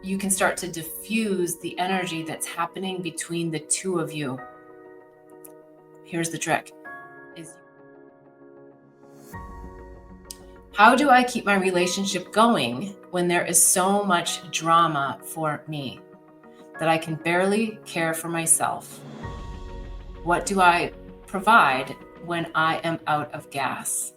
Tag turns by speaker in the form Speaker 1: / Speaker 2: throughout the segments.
Speaker 1: you can start to diffuse the energy that's happening between the two of you. Here's the trick. How do I keep my relationship going when there is so much drama for me that I can barely care for myself? What do I provide when I am out of gas?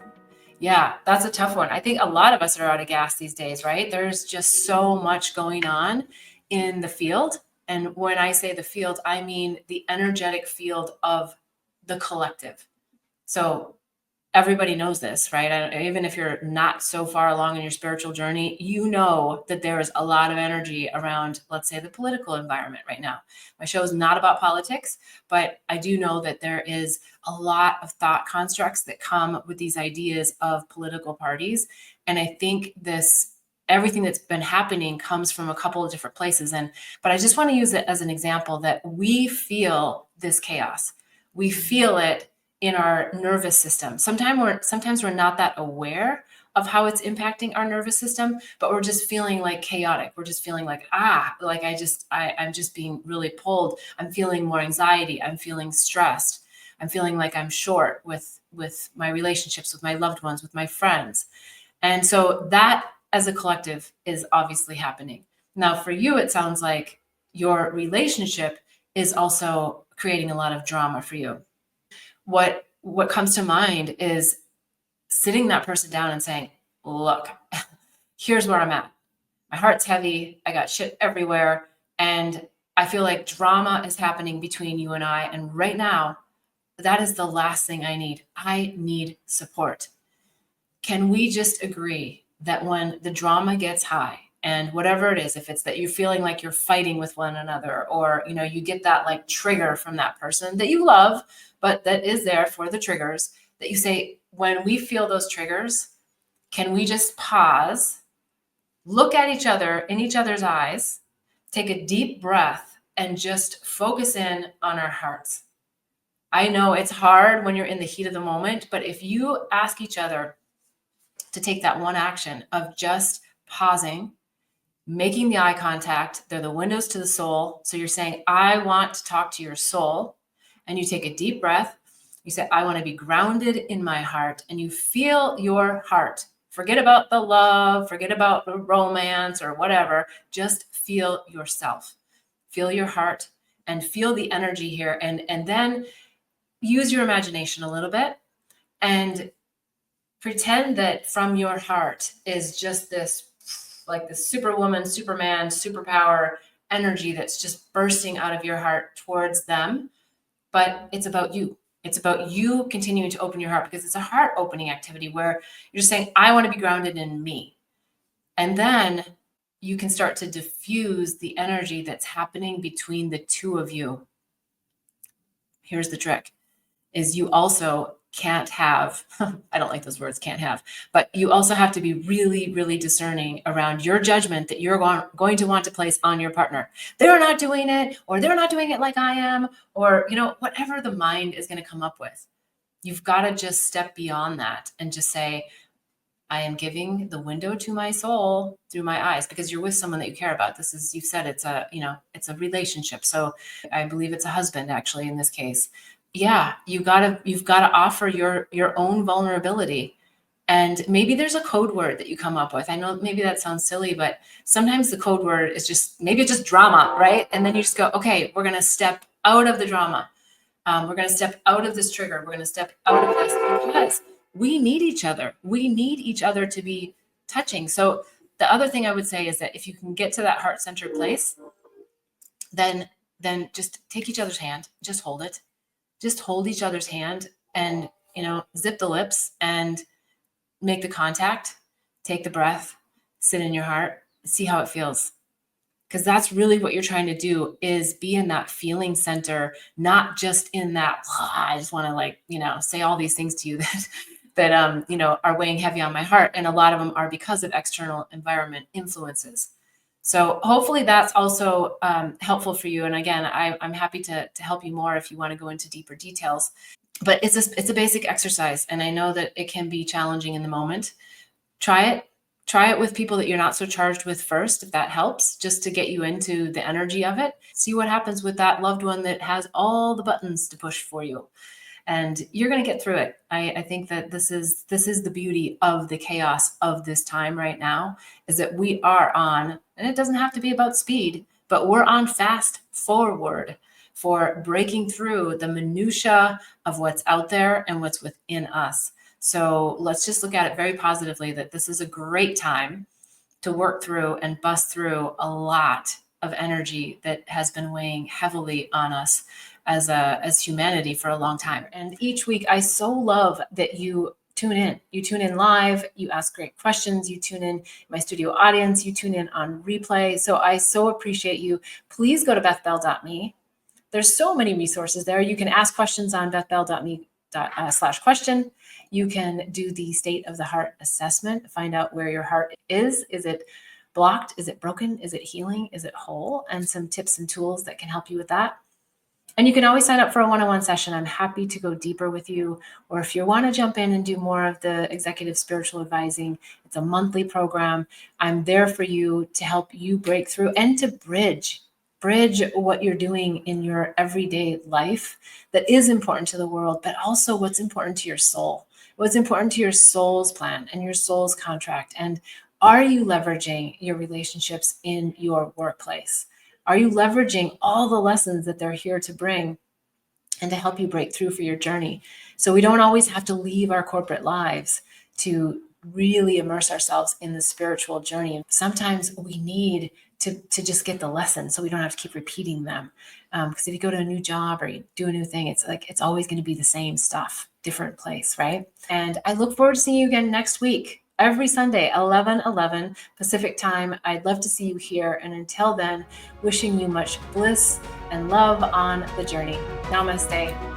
Speaker 1: Yeah, that's a tough one. I think a lot of us are out of gas these days, right? There's just so much going on in the field. And when I say the field, I mean the energetic field of the collective. So everybody knows this, right? Even if you're not so far along in your spiritual journey, you know that there is a lot of energy around, let's say, the political environment right now. My show is not about politics, but I do know that there is a lot of thought constructs that come with these ideas of political parties. And I think everything that's been happening comes from a couple of different places. But I just want to use it as an example that we feel this chaos. We feel it in our nervous system. Sometimes we're not that aware of how it's impacting our nervous system, but we're just feeling like chaotic. We're just feeling like, I'm just being really pulled. I'm feeling more anxiety. I'm feeling stressed. I'm feeling like I'm short with my relationships, with my loved ones, with my friends. And so that as a collective is obviously happening. Now for you, it sounds like your relationship is also creating a lot of drama for you. What comes to mind is sitting that person down and saying, look, here's where I'm at. My heart's heavy. I got shit everywhere. And I feel like drama is happening between you and I. And right now, that is the last thing I need. I need support. Can we just agree that when the drama gets high, and whatever it is, if it's that you're feeling like you're fighting with one another, or you get that like trigger from that person that you love, but that is there for the triggers, that you say, when we feel those triggers, can we just pause, look at each other in each other's eyes, take a deep breath, and just focus in on our hearts? I know it's hard when you're in the heat of the moment, but if you ask each other to take that one action of just pausing, making the eye contact, they're the windows to the soul. So you're saying, I want to talk to your soul. And you take a deep breath. You say, I want to be grounded in my heart. And you feel your heart. Forget about the love, forget about the romance or whatever. Just feel yourself. Feel your heart and feel the energy here. And then use your imagination a little bit and pretend that from your heart is just this, like the superwoman, superman, superpower energy that's just bursting out of your heart towards them. But it's about you. It's about you continuing to open your heart, because it's a heart opening activity where you're just saying, I want to be grounded in me. And then you can start to diffuse the energy that's happening between the two of you. Here's the trick, is you also can't have, I don't like those words, can't have, but you also have to be really, really discerning around your judgment that you're going to want to place on your partner. They're not doing it, or they're not doing it like I am, or, whatever the mind is going to come up with. You've got to just step beyond that and just say, I am giving the window to my soul through my eyes, because you're with someone that you care about. This is, you said it's it's a relationship. So I believe it's a husband actually in this case. Yeah, you've got to offer your own vulnerability. And maybe there's a code word that you come up with. I know maybe that sounds silly, but sometimes the code word is just drama, right? And then you just go, okay, we're going to step out of the drama. We're going to step out of this trigger. We're going to step out of this, because we need each other. We need each other to be touching. So the other thing I would say is that if you can get to that heart-centered place, then just take each other's hand, just hold it. Just hold each other's hand and, zip the lips and make the contact, take the breath, sit in your heart, see how it feels. Because that's really what you're trying to do, is be in that feeling center, not just in that, I just want to say all these things to you that are weighing heavy on my heart. And a lot of them are because of external environment influences. So hopefully that's also helpful for you. And again, I'm happy to help you more if you want to go into deeper details. But it's a basic exercise. And I know that it can be challenging in the moment. Try it. Try it with people that you're not so charged with first, if that helps, just to get you into the energy of it. See what happens with that loved one that has all the buttons to push for you. And you're going to get through it. I think that this is the beauty of the chaos of this time right now, is that we are on, and it doesn't have to be about speed, but we're on fast forward for breaking through the minutia of what's out there and what's within us. So let's just look at it very positively, that this is a great time to work through and bust through a lot of energy that has been weighing heavily on us as humanity for a long time. And each week, I so love that you tune in. You tune in live, you ask great questions, you tune in my studio audience, you tune in on replay. So I so appreciate you. Please go to bethbell.me. There's so many resources there. You can ask questions on bethbell.me/question. You can do the state of the heart assessment, find out where your heart is. Is it blocked? Is it broken? Is it healing? Is it whole? And some tips and tools that can help you with that. And you can always sign up for a one-on-one session. I'm happy to go deeper with you. Or if you want to jump in and do more of the executive spiritual advising, it's a monthly program. I'm there for you to help you break through and to bridge what you're doing in your everyday life that is important to the world, but also what's important to your soul, what's important to your soul's plan and your soul's contract. And are you leveraging your relationships in your workplace? Are you leveraging all the lessons that they're here to bring and to help you break through for your journey? So we don't always have to leave our corporate lives to really immerse ourselves in the spiritual journey. Sometimes we need to just get the lesson so we don't have to keep repeating them. Because if you go to a new job or you do a new thing, it's like it's always going to be the same stuff, different place, right? And I look forward to seeing you again next week, every Sunday, 11:11 Pacific time. I'd love to see you here. And until then, wishing you much bliss and love on the journey. Namaste.